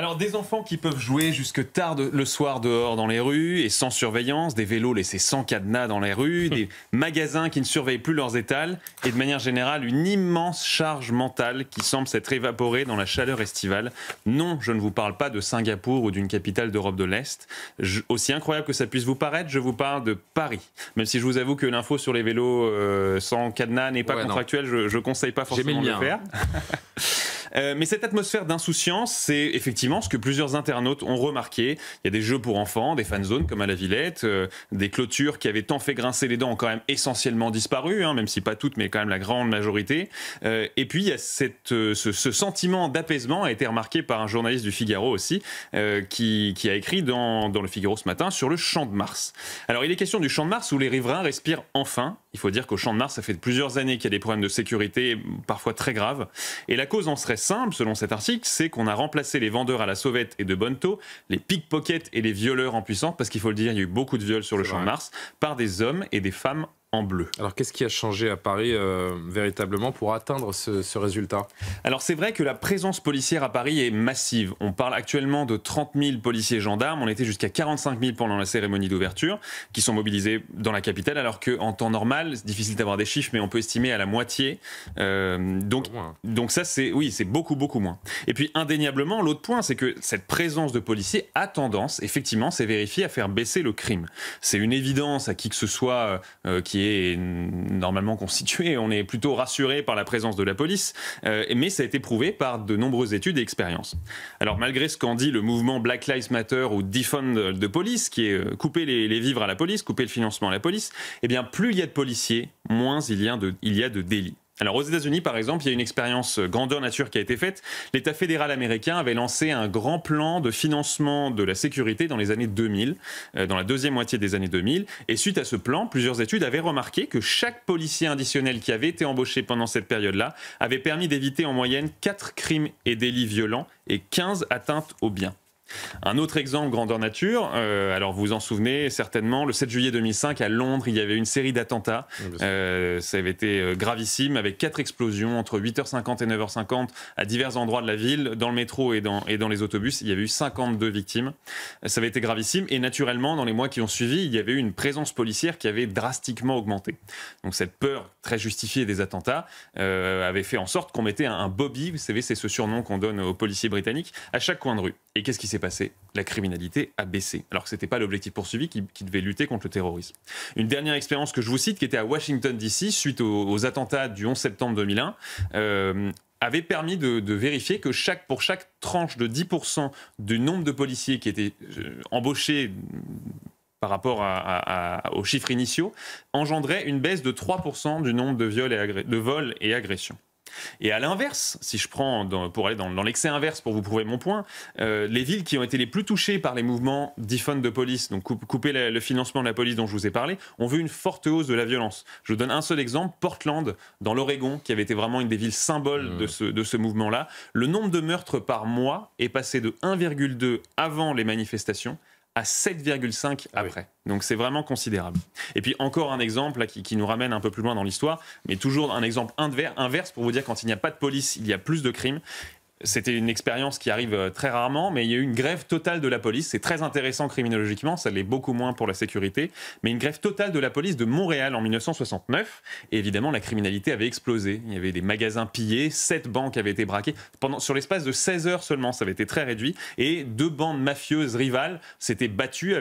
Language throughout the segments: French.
Alors, des enfants qui peuvent jouer jusque tard le soir dehors dans les rues et sans surveillance, des vélos laissés sans cadenas dans les rues, des magasins qui ne surveillent plus leurs étals et de manière générale une immense charge mentale qui semble s'être évaporée dans la chaleur estivale. Non, je ne vous parle pas de Singapour ou d'une capitale d'Europe de l'Est. Aussi incroyable que ça puisse vous paraître, je vous parle de Paris. Même si je vous avoue que l'info sur les vélos sans cadenas n'est pas contractuelle, je ne conseille pas forcément de le faire. Mais cette atmosphère d'insouciance, c'est effectivement ce que plusieurs internautes ont remarqué. Il y a des jeux pour enfants, des fan zones comme à la Villette, des clôtures qui avaient tant fait grincer les dents ont quand même essentiellement disparu, même si pas toutes, mais quand même la grande majorité. Et puis il y a ce sentiment d'apaisement a été remarqué par un journaliste du Figaro aussi, qui a écrit dans le Figaro ce matin sur le Champ de Mars. Alors il est question du Champ de Mars où les riverains respirent enfin. Il faut dire qu'au Champ de Mars, ça fait plusieurs années qu'il y a des problèmes de sécurité, parfois très graves. Et la cause en serait simple, selon cet article, c'est qu'on a remplacé les vendeurs à la sauvette et de bonne taux, les pickpockets et les violeurs en puissance, parce qu'il faut le dire, il y a eu beaucoup de viols sur le Champ de Mars, par des hommes et des femmes en bleu. Alors qu'est-ce qui a changé à Paris véritablement pour atteindre ce résultat? Alors c'est vrai que la présence policière à Paris est massive. On parle actuellement de 30 000 policiers et gendarmes. On était jusqu'à 45 000 pendant la cérémonie d'ouverture qui sont mobilisés dans la capitale, alors qu'en temps normal, c'est difficile d'avoir des chiffres, mais on peut estimer à la moitié. Donc ça, c'est beaucoup moins. Et puis indéniablement, l'autre point, c'est que cette présence de policiers a tendance, effectivement, c'est vérifié, à faire baisser le crime. C'est une évidence à qui que ce soit qui est normalement constitué. On est plutôt rassuré par la présence de la police, mais ça a été prouvé par de nombreuses études et expériences. Alors malgré ce qu'en dit le mouvement Black Lives Matter ou Defund de police, qui est couper les vivres à la police, couper le financement à la police, eh bien plus il y a de policiers, moins il y a de délits. Alors aux États-Unis, par exemple, il y a une expérience grandeur nature qui a été faite. L'État fédéral américain avait lancé un grand plan de financement de la sécurité dans les années 2000, dans la deuxième moitié des années 2000. Et suite à ce plan, plusieurs études avaient remarqué que chaque policier additionnel qui avait été embauché pendant cette période-là avait permis d'éviter en moyenne 4 crimes et délits violents et 15 atteintes aux biens. Un autre exemple grandeur nature, alors vous vous en souvenez certainement, le 7 juillet 2005 à Londres, il y avait une série d'attentats, ça avait été gravissime avec 4 explosions entre 8h50 et 9h50 à divers endroits de la ville, dans le métro et dans les autobus, il y avait eu 52 victimes, ça avait été gravissime et naturellement dans les mois qui ont suivi, il y avait eu une présence policière qui avait drastiquement augmenté. Donc cette peur très justifiée des attentats avait fait en sorte qu'on mettait un bobby, vous savez c'est ce surnom qu'on donne aux policiers britanniques, à chaque coin de rue. Et qu'est-ce qui s'est passé? La criminalité a baissé, alors que ce n'était pas l'objectif poursuivi qui devait lutter contre le terrorisme. Une dernière expérience que je vous cite, qui était à Washington DC, suite aux attentats du 11 septembre 2001, avait permis de vérifier que pour chaque tranche de 10% du nombre de policiers qui étaient embauchés par rapport aux chiffres initiaux, engendrait une baisse de 3% du nombre de vols et agressions. Et à l'inverse, si je prends, pour aller dans l'excès inverse pour vous prouver mon point, les villes qui ont été les plus touchées par les mouvements defund de police, donc couper le financement de la police dont je vous ai parlé, ont vu une forte hausse de la violence. Je vous donne un seul exemple, Portland, dans l'Oregon, qui avait été vraiment une des villes symboles de ce mouvement-là. Le nombre de meurtres par mois est passé de 1,2 avant les manifestations à 7,5 après. Donc c'est vraiment considérable. Et puis encore un exemple là, qui nous ramène un peu plus loin dans l'histoire, mais toujours un exemple inverse pour vous dire quand il n'y a pas de police, il y a plus de crimes. C'était une expérience qui arrive très rarement, mais il y a eu une grève totale de la police. C'est très intéressant criminologiquement, ça l'est beaucoup moins pour la sécurité, mais une grève totale de la police de Montréal en 1969. Et évidemment, la criminalité avait explosé. Il y avait des magasins pillés, 7 banques avaient été braquées. Sur l'espace de 16 heures seulement, ça avait été très réduit. Et 2 bandes mafieuses rivales s'étaient battues,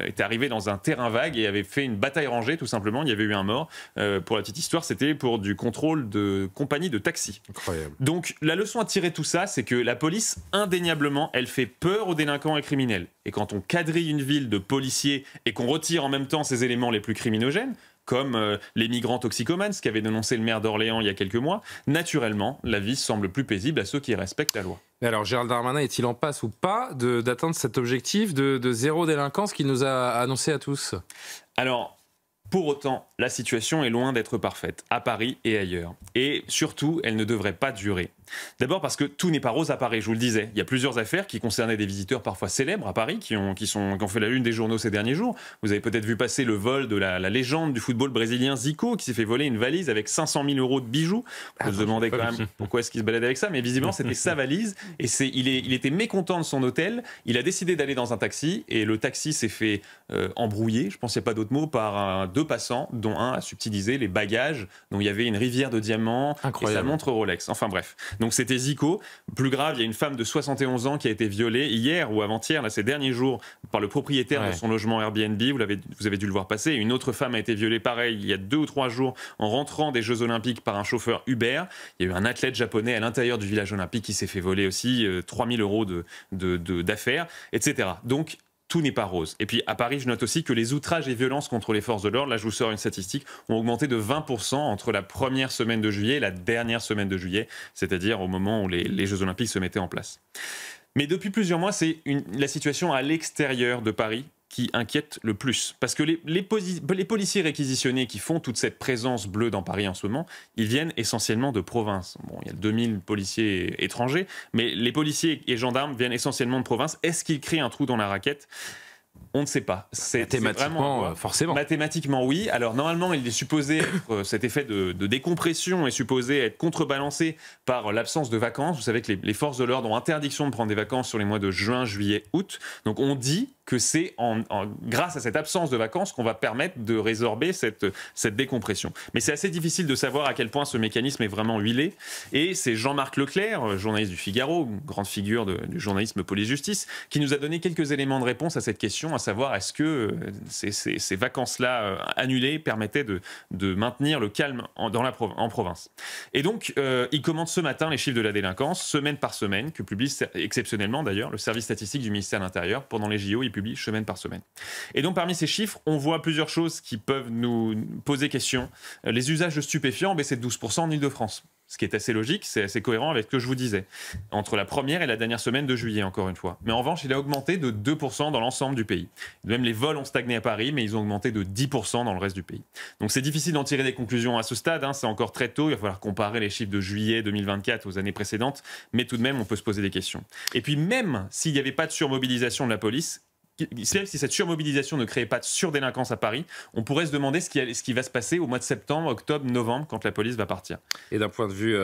étaient arrivées dans un terrain vague et avaient fait une bataille rangée, tout simplement. Il y avait eu un mort. Pour la petite histoire, c'était pour du contrôle de compagnie de taxi. Incroyable. Donc, la leçon à tirer tout ça, c'est que la police, indéniablement, elle fait peur aux délinquants et criminels. Et quand on quadrille une ville de policiers et qu'on retire en même temps ces éléments les plus criminogènes, comme les migrants toxicomanes, ce qu'avait dénoncé le maire d'Orléans il y a quelques mois, naturellement, la vie semble plus paisible à ceux qui respectent la loi. Mais alors, Gérald Darmanin est-il en passe ou pas d'atteindre cet objectif de zéro délinquance qu'il nous a annoncé à tous? Alors, pour autant, la situation est loin d'être parfaite, à Paris et ailleurs. Et surtout, elle ne devrait pas durer. D'abord parce que tout n'est pas rose à Paris, je vous le disais. Il y a plusieurs affaires qui concernaient des visiteurs parfois célèbres à Paris, qui ont fait la une des journaux ces derniers jours. Vous avez peut-être vu passer le vol de la légende du football brésilien Zico, qui s'est fait voler une valise avec 500 000 € de bijoux. Vous se demandez quand même pourquoi est-ce qu'il se baladait avec ça, mais visiblement c'était sa valise. Et il était mécontent de son hôtel. Il a décidé d'aller dans un taxi, et le taxi s'est fait embrouiller, je pense qu'il n'y a pas d'autre mot, par deux passants, dont un a subtilisé les bagages, dont il y avait une rivière de diamants. Incroyable. Et sa montre Rolex. Enfin bref. Donc c'était Zico. Plus grave, il y a une femme de 71 ans qui a été violée hier ou avant-hier, là, ces derniers jours, par le propriétaire de son logement Airbnb. Vous avez dû le voir passer. Une autre femme a été violée, pareil, il y a 2 ou 3 jours, en rentrant des Jeux Olympiques par un chauffeur Uber. Il y a eu un athlète japonais à l'intérieur du village olympique qui s'est fait voler aussi 3 000 € d'affaires, etc. Donc, tout n'est pas rose. Et puis à Paris, je note aussi que les outrages et violences contre les forces de l'ordre, là je vous sors une statistique, ont augmenté de 20% entre la première semaine de juillet et la dernière semaine de juillet, c'est-à-dire au moment où les Jeux Olympiques se mettaient en place. Mais depuis plusieurs mois, c'est la situation à l'extérieur de Paris qui inquiète le plus. Parce que les policiers réquisitionnés qui font toute cette présence bleue dans Paris en ce moment, ils viennent essentiellement de province. Bon, il y a 2000 policiers étrangers, mais les policiers et gendarmes viennent essentiellement de province. Est-ce qu'ils créent un trou dans la raquette ? On ne sait pas. Mathématiquement, forcément. Mathématiquement, oui. Alors, normalement, il est supposé être, cet effet de décompression est supposé être contrebalancé par l'absence de vacances. Vous savez que les forces de l'ordre ont interdiction de prendre des vacances sur les mois de juin, juillet, août. Donc, on dit que c'est grâce à cette absence de vacances qu'on va permettre de résorber cette décompression. Mais c'est assez difficile de savoir à quel point ce mécanisme est vraiment huilé. Et c'est Jean-Marc Leclerc, journaliste du Figaro, grande figure du journalisme police-justice, qui nous a donné quelques éléments de réponse à cette question, à savoir est-ce que ces vacances-là annulées permettaient de maintenir le calme en province. Et donc, il commente ce matin les chiffres de la délinquance, semaine par semaine, que publie exceptionnellement d'ailleurs le service statistique du ministère de l'Intérieur. Pendant les JO, il publie semaine par semaine. Et donc, parmi ces chiffres, on voit plusieurs choses qui peuvent nous poser question. Les usages de stupéfiants ont baissé de 12% en Ile-de-France. Ce qui est assez logique, c'est assez cohérent avec ce que je vous disais. Entre la première et la dernière semaine de juillet, encore une fois. Mais en revanche, il a augmenté de 2% dans l'ensemble du pays. Même les vols ont stagné à Paris, mais ils ont augmenté de 10% dans le reste du pays. Donc c'est difficile d'en tirer des conclusions à ce stade, hein, c'est encore très tôt, il va falloir comparer les chiffres de juillet 2024 aux années précédentes, mais tout de même, on peut se poser des questions. Et puis même s'il n'y avait pas de surmobilisation de la police, si cette surmobilisation ne créait pas de surdélinquance à Paris, on pourrait se demander ce qui va se passer au mois de septembre, octobre, novembre, quand la police va partir. Et d'un point de vue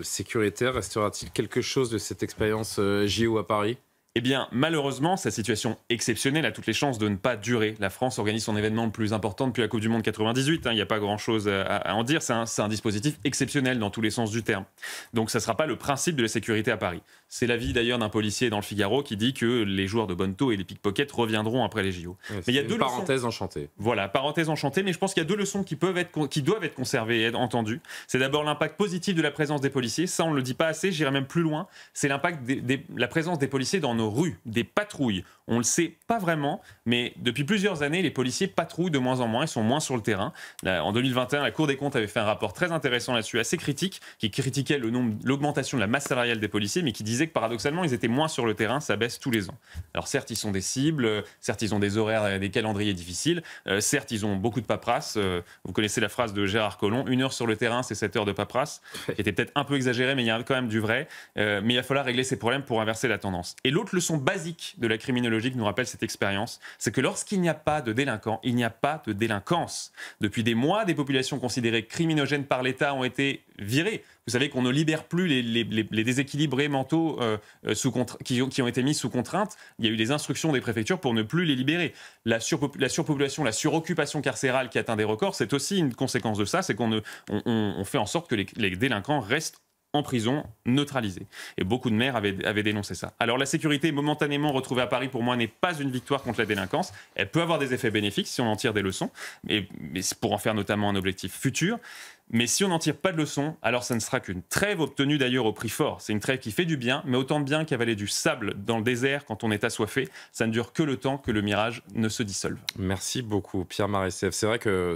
sécuritaire, restera-t-il quelque chose de cette expérience JO à Paris ? Eh bien, malheureusement, cette situation exceptionnelle a toutes les chances de ne pas durer. La France organise son événement le plus important depuis la Coupe du Monde 98. Il n'y a pas grand-chose à en dire. C'est un dispositif exceptionnel dans tous les sens du terme. Donc, ça ne sera pas le principe de la sécurité à Paris. C'est l'avis d'ailleurs d'un policier dans le Figaro qui dit que les joueurs de bonneteau et les pickpockets reviendront après les JO. Mais il y a deux parenthèses enchantées. Voilà, parenthèse enchantée, mais je pense qu'il y a 2 leçons qui doivent être conservées et entendues. C'est d'abord l'impact positif de la présence des policiers. Ça, on ne le dit pas assez, j'irai même plus loin. C'est l'impact de la présence des policiers dans nos rues, des patrouilles. On ne le sait pas vraiment, mais depuis plusieurs années, les policiers patrouillent de moins en moins, ils sont moins sur le terrain. Là, en 2021, la Cour des comptes avait fait un rapport très intéressant là-dessus, assez critique, qui critiquait l'augmentation de la masse salariale des policiers, mais qui disait que paradoxalement, ils étaient moins sur le terrain, ça baisse tous les ans. Alors certes, ils sont des cibles, certes, ils ont des horaires, des calendriers difficiles, certes, ils ont beaucoup de paperasse. Vous connaissez la phrase de Gérard Collomb, 1 heure sur le terrain, c'est 7 heures de paperasse, qui était peut-être un peu exagéré, mais il y a quand même du vrai. Mais il va falloir régler ces problèmes pour inverser la tendance. Et l'autre leçon basique de la criminologie qui nous rappelle cette expérience, c'est que lorsqu'il n'y a pas de délinquants, il n'y a pas de délinquance. Depuis des mois, des populations considérées criminogènes par l'État ont été virées. Vous savez qu'on ne libère plus les déséquilibrés mentaux qui ont été mis sous contrainte. Il y a eu des instructions des préfectures pour ne plus les libérer. La surpopulation, la suroccupation carcérale qui atteint des records, c'est aussi une conséquence de ça, c'est qu'on fait en sorte que les délinquants restent en prison, neutralisés. Et beaucoup de maires avaient dénoncé ça. Alors la sécurité momentanément retrouvée à Paris, pour moi, n'est pas une victoire contre la délinquance. Elle peut avoir des effets bénéfiques si on en tire des leçons, mais pour en faire notamment un objectif futur. Mais si on n'en tire pas de leçons, alors ça ne sera qu'une trêve obtenue d'ailleurs au prix fort. C'est une trêve qui fait du bien, mais autant de bien qu'avaler du sable dans le désert quand on est assoiffé. Ça ne dure que le temps que le mirage ne se dissolve. Merci beaucoup, Pierre Maresseff. C'est vrai que